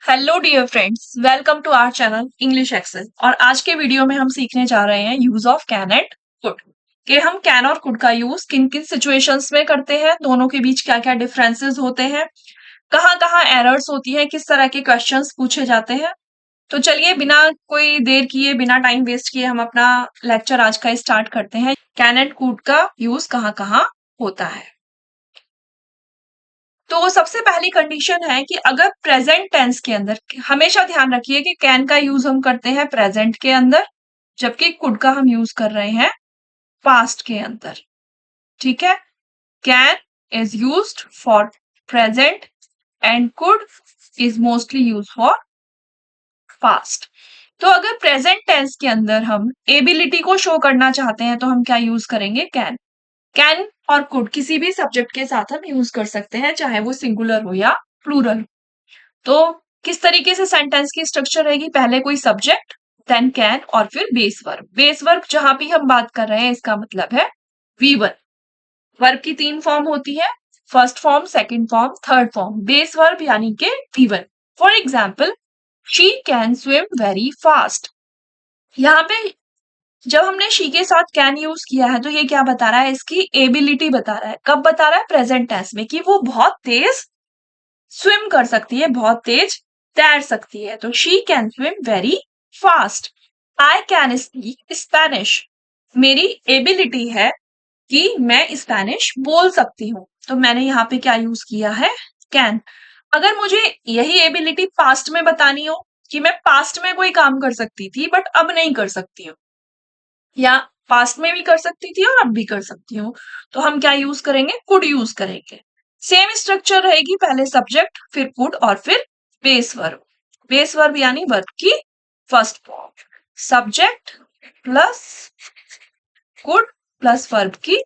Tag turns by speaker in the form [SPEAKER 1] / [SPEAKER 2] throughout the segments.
[SPEAKER 1] Hello dear friends, welcome to our channel English Excel. और आज के वीडियो में हम सीखने जा रहे हैं use of can and could. कि हम कैन और कुड का यूज किन किन सिचुएशंस में करते हैं, दोनों के बीच क्या क्या डिफरेंसेस होते हैं, कहाँ कहाँ एरर्स होती है, किस तरह के क्वेश्चंस पूछे जाते हैं। तो चलिए बिना कोई देर किए, बिना टाइम वेस्ट किए हम अपना लेक्चर आज का स्टार्ट करते हैं। कैन एंड कुड का यूज कहाँ कहाँ होता है। तो सबसे पहली कंडीशन है कि अगर प्रेजेंट टेंस के अंदर, हमेशा ध्यान रखिए कि कैन का यूज हम करते हैं प्रेजेंट के अंदर, जबकि कुड का हम यूज कर रहे हैं पास्ट के अंदर। ठीक है, can is used for present and could is mostly use for past. तो अगर प्रेजेंट टेंस के अंदर हम एबिलिटी को शो करना चाहते हैं तो हम क्या यूज करेंगे? कैन। कैन और कुड किसी भी सब्जेक्ट के साथ हम यूज कर सकते हैं, चाहे वो सिंगुलर हो या प्लूरल। तो किस तरीके से सेंटेंस की स्ट्रक्चर रहेगी? पहले कोई सब्जेक्ट, देन कैन और फिर बेस वर्ब। बेस वर्ब जहां भी हम बात कर रहे हैं इसका मतलब है V1। वर्ब की 3 फॉर्म होती है, first form, second form, third form. Base verb यानी कि V1। For example, she can swim very fast. यहाँ पे जब हमने शी के साथ कैन यूज किया है तो ये क्या बता रहा है? इसकी एबिलिटी बता रहा है। कब बता रहा है? प्रेजेंट टेंस में, कि वो बहुत तेज स्विम कर सकती है, बहुत तेज तैर सकती है। तो she can swim very fast. I can speak Spanish. मेरी एबिलिटी है कि मैं स्पेनिश बोल सकती हूँ। तो मैंने यहाँ पे क्या यूज किया है? कैन। अगर मुझे यही एबिलिटी पास्ट में बतानी हो कि मैं पास्ट में कोई काम कर सकती थी बट अब नहीं कर सकती हूँ, या पास्ट में भी कर सकती थी और अब भी कर सकती हूँ, तो हम क्या यूज करेंगे? कुड यूज करेंगे। सेम स्ट्रक्चर रहेगी, पहले सब्जेक्ट, फिर कुड और फिर बेस वर्ब। बेस वर्ब यानी वर्ब की first form, subject plus could plus verb की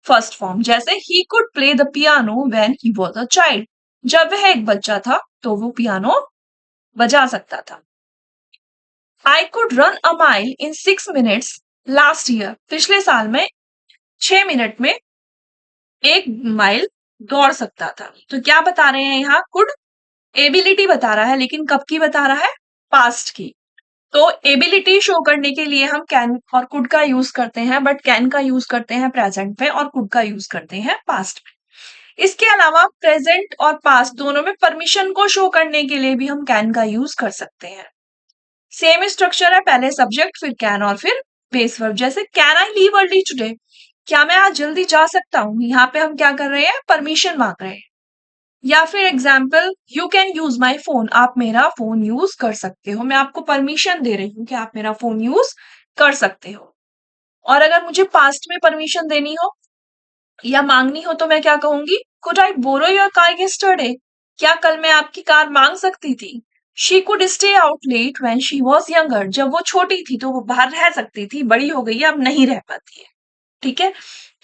[SPEAKER 1] फर्स्ट फॉर्म। जैसे he could play the piano when he was a child. जब वह एक बच्चा था तो वो पियानो बजा सकता था। I could run a mile in 6 minutes last year. पिछले साल में 6 मिनट में 1 माइल दौड़ सकता था। तो क्या बता रहे हैं यहाँ? कुड एबिलिटी बता रहा है, लेकिन कब की बता रहा है? पास्ट की। तो एबिलिटी शो करने के लिए हम कैन और कुड का यूज करते हैं, बट कैन का यूज करते हैं प्रेजेंट में और कुड का यूज करते हैं पास्ट में। इसके अलावा प्रेजेंट और पास्ट दोनों में परमिशन को शो करने के लिए भी हम कैन का यूज कर सकते हैं। सेम स्ट्रक्चर है, पहले सब्जेक्ट फिर कैन और फिर बेस वर्ब। जैसे can I leave early today, क्या मैं आज जल्दी जा सकता हूँ? यहाँ पे हम क्या कर रहे हैं? परमिशन मांग रहे हैं। या फिर example, you can use my phone, आप मेरा फोन यूज कर सकते हो। मैं आपको परमिशन दे रही हूँ कि आप मेरा फोन यूज कर सकते हो। और अगर मुझे पास्ट में परमिशन देनी हो या मांगनी हो तो मैं क्या कहूंगी? Could I borrow your car yesterday, क्या कल मैं आपकी कार मांग सकती थी? She could stay out late when she was younger, जब वो छोटी थी तो वो बाहर रह सकती थी, बड़ी हो गई है अब नहीं रह पाती है। ठीक है,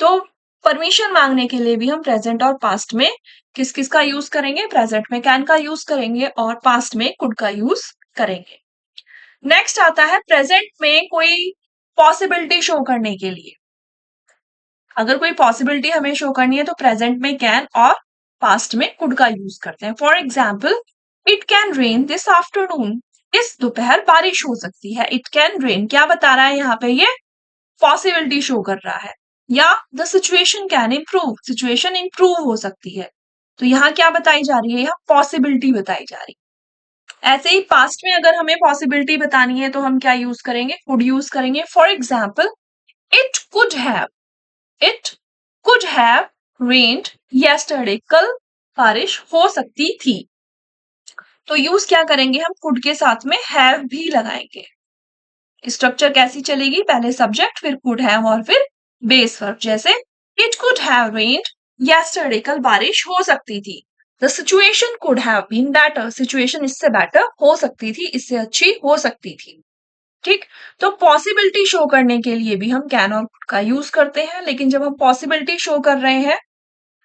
[SPEAKER 1] तो परमिशन मांगने के लिए भी हम प्रेजेंट और पास्ट में किस किस का यूज करेंगे? प्रेजेंट में कैन का यूज करेंगे और पास्ट में कुड का यूज करेंगे। नेक्स्ट आता है प्रेजेंट में कोई पॉसिबिलिटी शो करने के लिए। अगर कोई पॉसिबिलिटी हमें शो करनी है तो प्रेजेंट में कैन और पास्ट में कुड का यूज करते हैं। For example, it can rain this afternoon, इस दोपहर बारिश हो सकती है। इट कैन रेन क्या बता रहा है यहाँ पे? ये पॉसिबिलिटी शो कर रहा है। या the situation can improve, situation improve हो सकती है। तो यहाँ क्या बताई जा रही है? यहाँ पॉसिबिलिटी बताई जा रही है। ऐसे ही पास्ट में अगर हमें पॉसिबिलिटी बतानी है तो हम क्या यूज करेंगे? कुड यूज करेंगे। For example, it could have, it could have rained yesterday, कल बारिश हो सकती थी। तो यूज क्या करेंगे? हम कुड के साथ में हैव भी लगाएंगे। स्ट्रक्चर कैसी चलेगी? पहले सब्जेक्ट फिर कुड हैव और फिर बेस वर्ब। जैसे it could have rained yesterday, कल बारिश हो सकती थी। The situation could have been better, situation इससे बेटर हो सकती थी, इससे अच्छी हो सकती थी। ठीक, तो पॉसिबिलिटी शो करने के लिए भी हम कैन और कुड का यूज करते हैं, लेकिन जब हम पॉसिबिलिटी शो कर रहे हैं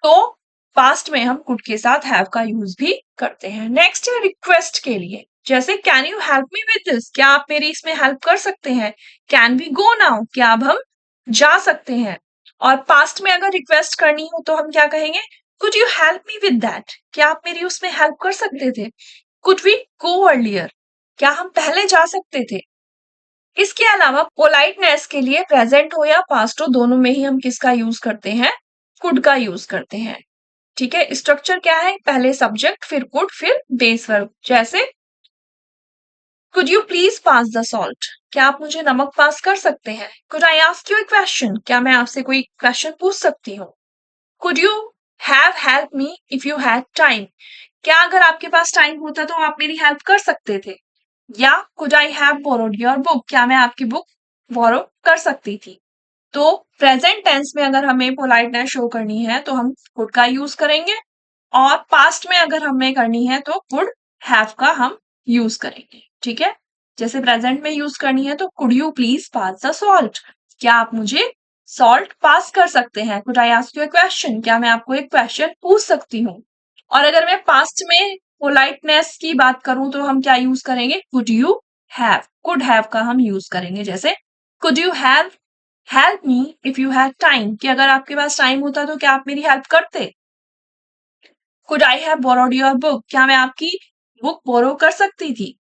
[SPEAKER 1] तो पास्ट में हम कुड के साथ हैव का यूज भी करते हैं। नेक्स्ट है रिक्वेस्ट के लिए। जैसे can you help me with this, क्या आप मेरी इसमें हेल्प कर सकते हैं? कैन वी गो नाउ, क्या अब हम जा सकते हैं? और पास्ट में अगर रिक्वेस्ट करनी हो तो हम क्या कहेंगे? Could you help me with that, क्या आप मेरी उसमें हेल्प कर सकते थे? कुड वी गो अर्लियर, क्या हम पहले जा सकते थे। इसके अलावा पोलाइटनेस के लिए प्रेजेंट हो या पास्ट हो दोनों में ही हम किसका यूज करते हैं, कुड का यूज करते हैं। ठीक है, स्ट्रक्चर क्या है, पहले सब्जेक्ट फिर कुड फिर बेस वर्ब। जैसे could you please pass the salt, क्या आप मुझे नमक पास कर सकते हैं। Could I ask U A question, क्या मैं आपसे कोई क्वेश्चन पूछ सकती हूँ। Could you have help me if you had time, क्या अगर आपके पास टाइम होता तो आप मेरी हेल्प कर सकते थे। या could I have borrowed your book, क्या मैं आपकी बुक बोरो कर सकती थी। तो प्रेजेंट टेंस में अगर हमें पोलाइटनेस शो करनी है तो हम कुड का यूज करेंगे, और पास्ट में अगर हमें करनी है तो कुड हैव का हम यूज करेंगे। ठीक है, जैसे प्रेजेंट में यूज करनी है तो could you please pass the salt, क्या आप मुझे सॉल्ट पास कर सकते हैं। Could I ask U A question, क्या मैं आपको एक क्वेश्चन पूछ सकती हूँ। और अगर मैं पास्ट में पोलाइटनेस की बात करूं तो हम क्या यूज करेंगे, could you have, could have का हम यूज करेंगे। जैसे could you have help me if you had time, कि अगर आपके पास टाइम होता तो क्या आप मेरी हेल्प करते। Could I have borrowed your book, क्या मैं आपकी बुक बोरो कर सकती थी।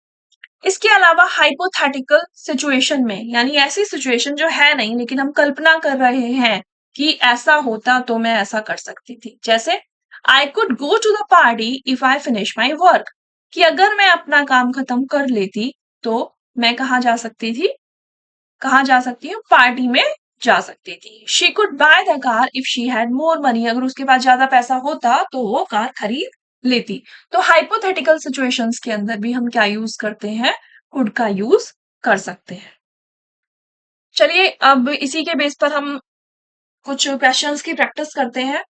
[SPEAKER 1] इसके अलावा हाइपोथेटिकल सिचुएशन में, यानी ऐसी सिचुएशन जो है नहीं लेकिन हम कल्पना कर रहे हैं कि ऐसा होता तो मैं ऐसा कर सकती थी। जैसे I could go to the party if I finish my work, कि अगर मैं अपना काम खत्म कर लेती तो मैं कहाँ जा सकती थी, कहाँ जा सकती हूँ, पार्टी में जा सकती थी। She could by the car if she had more money, अगर उसके पास ज्यादा पैसा होता तो वो कार खरीद लेती। तो हाइपोथेटिकल सिचुएशंस के अंदर भी हम क्या यूज करते हैं, कुड का यूज कर सकते हैं। चलिए अब इसी के बेस पर हम कुछ क्वेश्चंस की प्रैक्टिस करते हैं।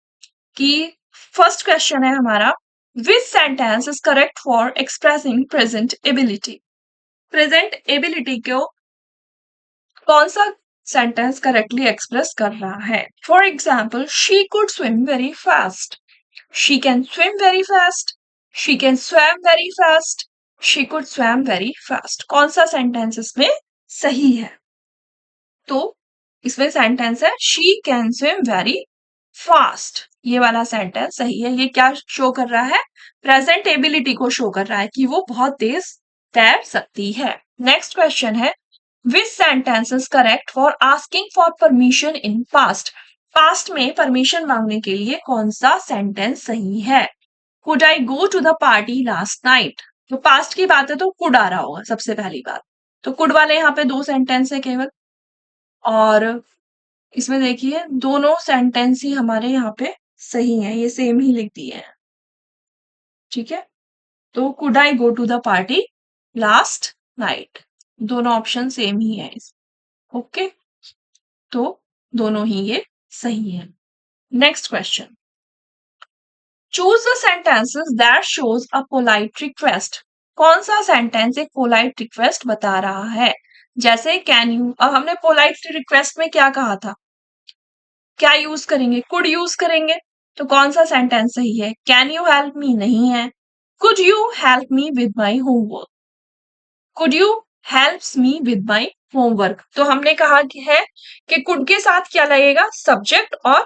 [SPEAKER 1] कि फर्स्ट क्वेश्चन है हमारा, विच sentence is correct for expressing present ability. Present ability को कौन सा सेंटेंस करेक्टली एक्सप्रेस कर रहा है। For example, she could swim very fast, she can swim very fast, she can swum very fast, she could swum very fast, कौन सा sentence इसमें सही है। तो इसमें सेंटेंस है she can swim very fast, ये वाला सेंटेंस सही है। ये क्या शो कर रहा है, प्रेजेंट एबिलिटी को शो कर रहा है कि वो बहुत तेज तैर सकती है। नेक्स्ट क्वेश्चन है, which sentence is correct for asking for permission in past. Past में परमिशन मांगने के लिए कौन सा सेंटेंस सही है। Could I go to the party last night, तो पास्ट की बात है तो कुड आ रहा होगा सबसे पहली बात। तो कुड वाले यहाँ पे दो सेंटेंस है केवल, और इसमें देखिए दोनों सेंटेंस ही हमारे यहाँ पे सही हैं, ये सेम ही लिख दिए हैं। ठीक है, तो could I go to the party last night, दोनों ऑप्शन सेम ही है इस। ओके, तो दोनों ही ये सही है। Next question, choose the sentences that shows a polite request. कौन सा सेंटेंस एक पोलाइट रिक्वेस्ट बता रहा है। जैसे कैन यू, अब हमने पोलाइट रिक्वेस्ट में क्या कहा था, क्या यूज करेंगे, कुड यूज करेंगे। तो कौन सा सेंटेंस सही है, कैन यू हेल्प मी नहीं है, could you help me with my homework, could you helps me with my homework. तो हमने कहा कि है कि कुड के साथ क्या लगेगा, सब्जेक्ट और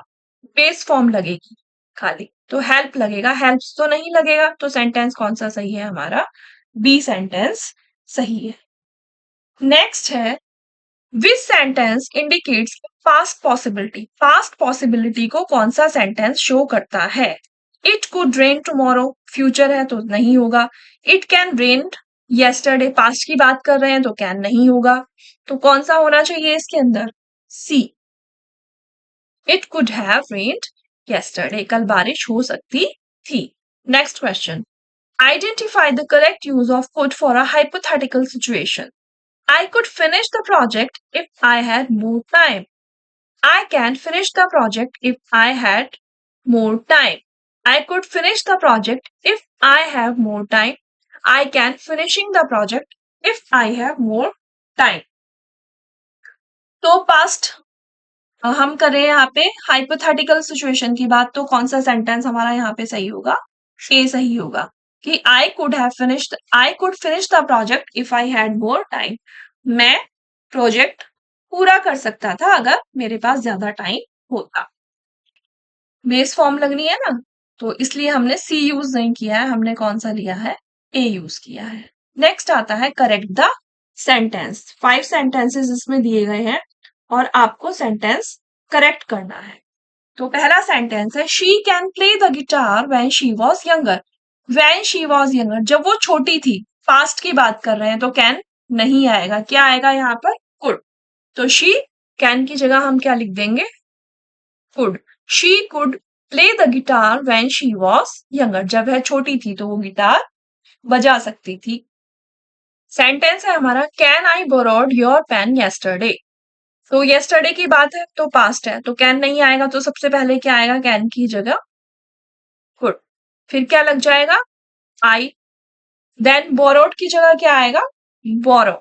[SPEAKER 1] बेस फॉर्म लगेगी खाली, तो हेल्प लगेगा, हेल्प्स तो नहीं लगेगा। तो सेंटेंस कौन सा सही है हमारा, बी सेंटेंस सही है। नेक्स्ट है, which sentence indicates past possibility. Past possibility को कौन सा सेंटेंस शो करता है। It could rain tomorrow, future है तो नहीं होगा। It can rain yesterday, past की बात कर रहे हैं तो कैन नहीं होगा। तो कौन सा होना चाहिए इसके अंदर, see, it could have rained yesterday, कल बारिश हो सकती थी। Next question, identify the correct use of could for a hypothetical situation. I could finish the project if I had more time. I can finish the project if I had more time. I could finish the project if I have more time. I can finishing the project if I have more time. तो past हम करें यहाँ पे hypothetical situation की बात, तो कौन सा सेंटेंस हमारा यहाँ पे सही होगा, ए सही होगा कि I could finish the project if I had more time. मैं प्रोजेक्ट पूरा कर सकता था अगर मेरे पास ज्यादा टाइम होता। बेस फॉर्म लगनी है ना, तो इसलिए हमने सी यूज नहीं किया है, हमने कौन सा लिया है, ए यूज किया है। नेक्स्ट आता है करेक्ट द सेंटेंस। 5 सेंटेंसेस इसमें दिए गए हैं और आपको सेंटेंस करेक्ट करना है। तो पहला सेंटेंस है she can play the guitar when she was younger. When she was younger, जब वो छोटी थी, पास्ट की बात कर रहे हैं तो कैन नहीं आएगा, क्या आएगा यहाँ पर? कुड। तो शी कैन की जगह हम क्या लिख देंगे? Could. She could play the guitar when she was younger, जब वह छोटी थी तो वो गिटार बजा सकती थी। सेंटेंस है हमारा can I borrowed your pen yesterday. तो येस्टरडे की बात है तो पास्ट है, तो कैन नहीं आएगा, तो सबसे पहले क्या आएगा कैन की जगह? कुड। फिर क्या लग जाएगा? आई। देन बोरोड की जगह क्या आएगा? Borrow.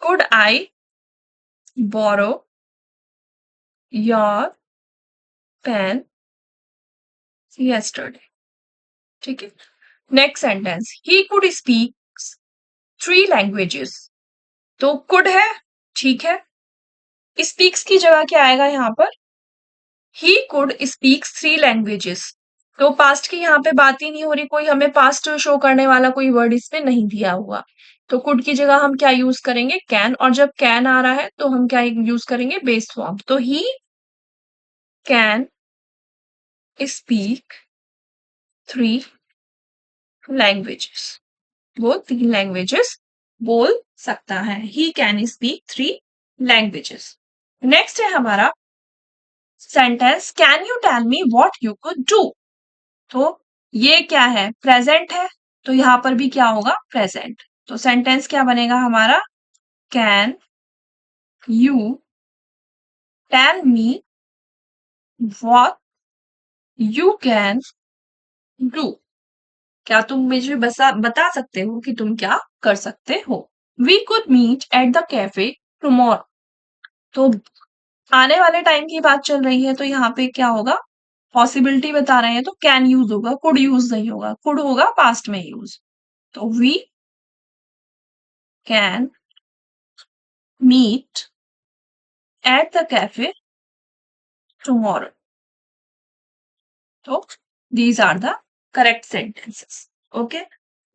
[SPEAKER 1] Could I borrow your pen yesterday। ठीक है। Next sentence he could speak 3 languages. तो कुड है, ठीक है। स्पीक्स की जगह क्या आएगा यहाँ पर? He could speaks 3 languages. तो पास्ट की यहाँ पे बात ही नहीं हो रही, कोई हमें पास्ट शो करने वाला कोई वर्ड इसमें नहीं दिया हुआ। तो कुड की जगह हम क्या यूज करेंगे? कैन। और जब कैन आ रहा है तो हम क्या यूज करेंगे? Base form. तो ही कैन स्पीक 3 लैंग्वेजेस। वो 3 लैंग्वेजेस बोल सकता है। He can speak 3 languages. Next है हमारा sentence can you tell me what you could do. तो ये क्या है? प्रेजेंट है, तो यहां पर भी क्या होगा? प्रेजेंट। तो सेंटेंस क्या बनेगा हमारा? Can you tell me what you can do. क्या तुम मुझे बता सकते हो कि तुम क्या कर सकते हो? We could meet at the cafe tomorrow. तो आने वाले टाइम की बात चल रही है, तो यहाँ पे क्या होगा? पॉसिबिलिटी बता रहे हैं तो कैन यूज होगा, कुड यूज नहीं होगा। कुड होगा पास्ट में यूज। तो we can meet at the cafe tomorrow. तो these are the correct sentences. Okay,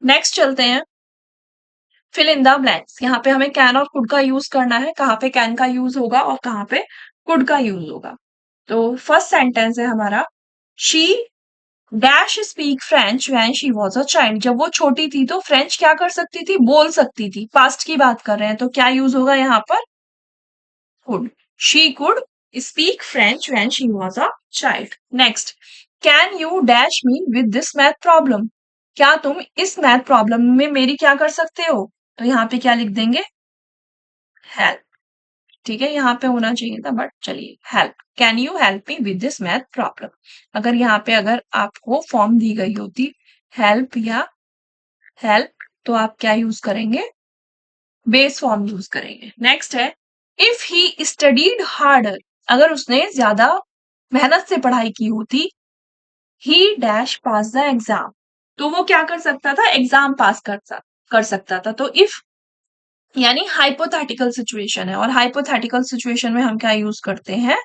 [SPEAKER 1] next चलते हैं फिल इन द ब्लैंक्स। यहाँ पे हमें कैन और कुड का यूज करना है। कहाँ पे कैन का यूज होगा और कहाँ पे कुड का यूज होगा? तो फर्स्ट सेंटेंस है हमारा she dash speak French when she was a child. जब वो छोटी थी तो फ्रेंच क्या कर सकती थी? बोल सकती थी। पास्ट की बात कर रहे हैं तो क्या यूज होगा यहाँ पर? Could. She could speak French when she was a child. Next, can you dash me with this math problem. क्या तुम इस मैथ प्रॉब्लम में मेरी क्या कर सकते हो? तो यहाँ पे क्या लिख देंगे? हेल्प। ठीक है, यहाँ पे होना चाहिए था बट चलिए, help. Can you help me with this math problem. अगर यहाँ पे अगर आपको फॉर्म दी गई होती हेल्प या हेल्प, तो आप क्या यूज करेंगे? बेस फॉर्म यूज करेंगे। नेक्स्ट है इफ ही स्टडीड हार्डर। अगर उसने ज्यादा मेहनत से पढ़ाई की होती, ही डैश पास द एग्जाम। तो वो क्या कर सकता था? एग्जाम पास कर सकता था। तो इफ यानी हाइपोथेटिकल सिचुएशन है, और हाइपोथेटिकल सिचुएशन में हम क्या यूज करते हैं?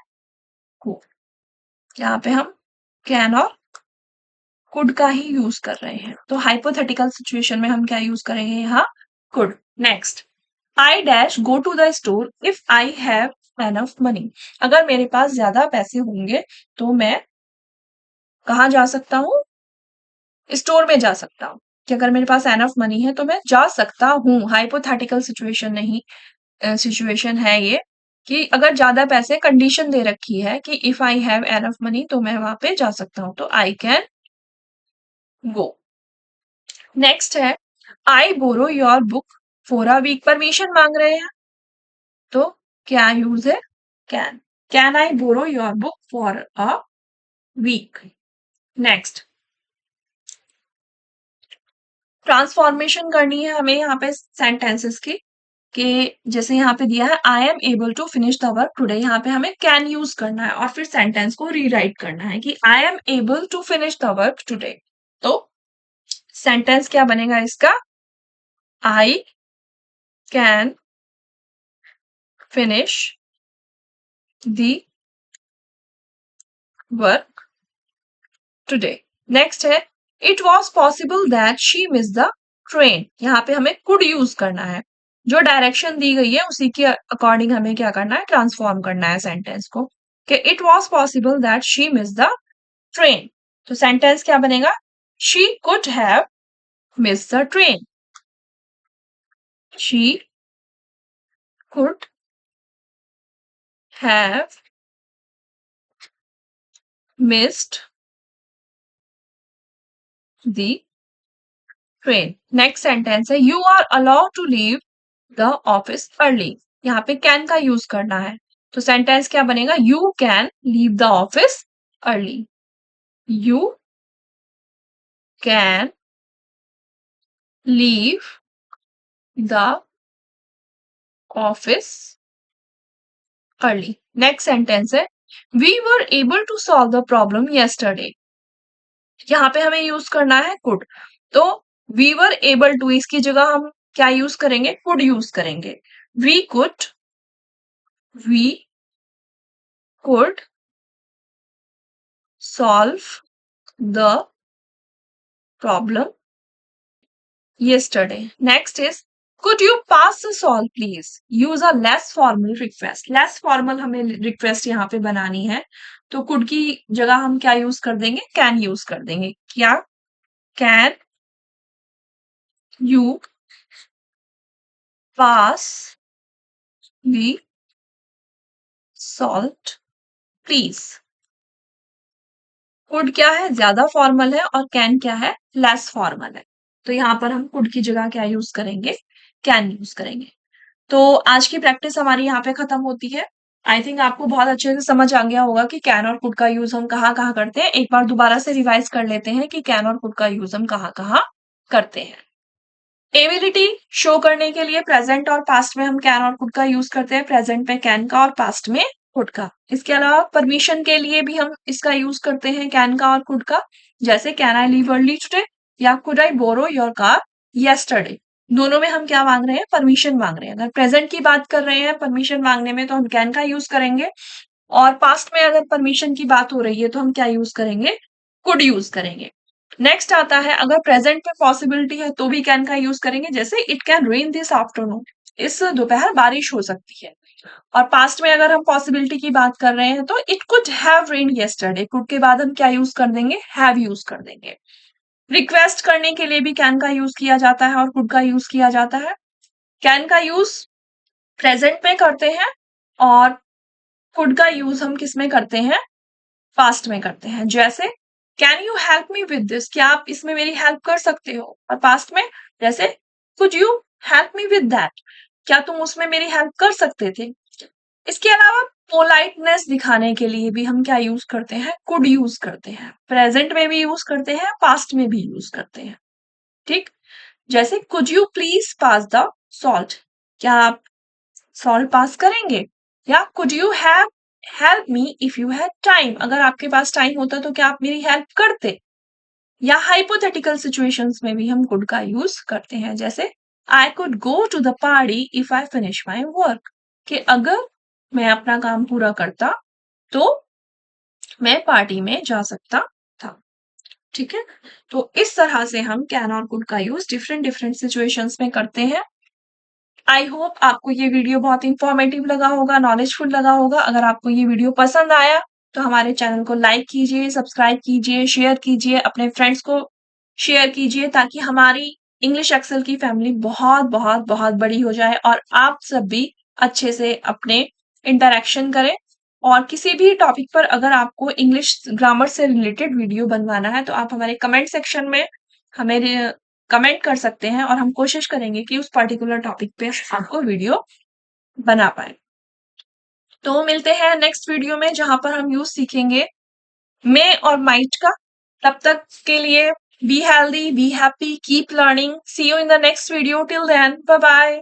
[SPEAKER 1] को। यहाँ पे हम कैन और कुड का ही यूज कर रहे हैं। तो हाइपोथेटिकल सिचुएशन में हम क्या यूज करेंगे? यहाँ could. Next, I dash go to the store if I have enough money. अगर मेरे पास ज्यादा पैसे होंगे तो मैं कहाँ जा सकता हूँ? स्टोर में जा सकता हूँ। कि अगर मेरे पास एनफ मनी है तो मैं जा सकता हूँ। हाइपोथेटिकल सिचुएशन नहीं, सिचुएशन है ये कि अगर ज्यादा पैसे, कंडीशन दे रखी है कि if I have enough money तो मैं वहां पे जा सकता हूँ। तो आई कैन गो। नेक्स्ट है I borrow your book for a week. Permission मांग रहे हैं तो क्या यूज है? Can. Can I borrow your book for a week. Next, transformation करनी है हमें यहाँ पे सेंटेंसेस की, कि जैसे यहाँ पे दिया है I am able to finish the work today. यहाँ पे हमें कैन यूज करना है और फिर सेंटेंस को रीराइट करना है कि I am able to finish the work today. तो सेंटेंस क्या बनेगा इसका? I can finish the work today. Next है it was possible that she miss the train, यहाँ पे हमें कुड यूज करना है। जो डायरेक्शन दी गई है उसी के अकॉर्डिंग हमें क्या करना है, ट्रांसफॉर्म करना है सेंटेंस को, कि it was possible that she miss the train. तो सेंटेंस क्या बनेगा, she could have miss the train, she could have missed the train. Next sentence है, you are allowed to leave the office early. यहाँ पे can का use करना है, तो सेंटेंस क्या बनेगा, you can leave the office early, you can leave the office early. Next sentence है, we were able to solve the problem yesterday. यहाँ पे हमें यूज करना है कुड, तो वी वर एबल टू इसकी जगह हम क्या यूज करेंगे, कुड यूज करेंगे। We could solve the problem yesterday. Next is, could you pass the salt please? Use a less formal request. Less formal हमें request यहाँ पे बनानी है, तो could की जगह हम क्या यूज कर देंगे, can यूज कर देंगे। क्या, can you pass the salt please? Could क्या है, ज्यादा फॉर्मल है, और कैन क्या है, लेस फॉर्मल है। तो यहाँ पर हम कुड की जगह क्या यूज करेंगे, कैन यूज करेंगे। तो आज की प्रैक्टिस हमारी यहाँ पे खत्म होती है। आई थिंक आपको बहुत अच्छे से समझ आ गया होगा कि कैन और कुड का यूज हम कहाँ कहाँ करते हैं। एक बार दोबारा से रिवाइज कर लेते हैं कि कैन और कुड का यूज हम कहाँ कहाँ करते हैं। एबिलिटी शो करने के लिए प्रेजेंट और पास्ट में हम कैन और कुड का यूज करते हैं, प्रेजेंट में कैन का और पास्ट में कुड का। इसके अलावा परमिशन के लिए भी हम इसका यूज करते हैं, कैन का और कुड का, जैसे can I leave early today या could I borrow your car yesterday. दोनों में हम क्या मांग रहे हैं, परमिशन मांग रहे हैं। अगर प्रेजेंट की बात कर रहे हैं परमिशन मांगने में तो हम कैन का यूज करेंगे, और पास्ट में अगर परमिशन की बात हो रही है तो हम क्या यूज करेंगे, कुड यूज करेंगे। नेक्स्ट आता है, अगर प्रेजेंट में पॉसिबिलिटी है तो भी कैन का यूज करेंगे, जैसे it can rain this afternoon, इस दोपहर बारिश हो सकती है। और पास्ट में अगर हम पॉसिबिलिटी की बात कर रहे हैं तो it could have rained yesterday, could के बाद हम क्या यूज कर देंगे, हैव यूज कर देंगे। रिक्वेस्ट करने के लिए भी कैन का यूज किया जाता है और कुड का यूज किया जाता है। कैन का यूज प्रेजेंट में करते हैं, और कुड का यूज हम किस में करते हैं, पास्ट में करते हैं। जैसे can you help me with this, क्या आप इसमें मेरी हेल्प कर सकते हो। और पास्ट में जैसे could you help me with that, क्या तुम उसमें मेरी हेल्प कर सकते थे। इसके अलावा पोलाइटनेस दिखाने के लिए भी हम क्या यूज करते हैं, कुड यूज करते हैं। प्रेजेंट में भी यूज करते हैं, पास्ट में भी यूज करते हैं। ठीक, जैसे could you please pass the salt, क्या आप सॉल्ट पास करेंगे। या could you have help me if you had time, अगर आपके पास टाइम होता तो क्या आप मेरी हेल्प करते। या हाइपोथेटिकल सिचुएशंस में भी हम कुड का यूज करते हैं, जैसे I could go to the party if I finish my work, कि अगर मैं अपना काम पूरा करता तो मैं पार्टी में जा सकता था। ठीक है, तो इस तरह से हम कैन और कुड का यूज डिफरेंट डिफरेंट सिचुएशंस में करते हैं। आई होप आपको ये वीडियो बहुत इंफॉर्मेटिव लगा होगा, नॉलेजफुल लगा होगा। अगर आपको ये वीडियो पसंद आया तो हमारे चैनल को लाइक कीजिए, सब्सक्राइब कीजिए, शेयर कीजिए, अपने फ्रेंड्स को शेयर कीजिए, ताकि हमारी इंग्लिश एक्सेल की फैमिली बहुत बहुत बहुत बड़ी हो जाए और आप सब भी अच्छे से अपने इंटरेक्शन करें। और किसी भी टॉपिक पर अगर आपको इंग्लिश ग्रामर से रिलेटेड वीडियो बनवाना है तो आप हमारे कमेंट सेक्शन में हमें कमेंट कर सकते हैं, और हम कोशिश करेंगे कि उस पर्टिकुलर टॉपिक पे आपको वीडियो बना पाए। तो मिलते हैं नेक्स्ट वीडियो में, जहां पर हम यूज सीखेंगे मे और माइट का। तब तक के लिए be healthy, be happy, keep learning. See you in the next video. Till then, bye bye.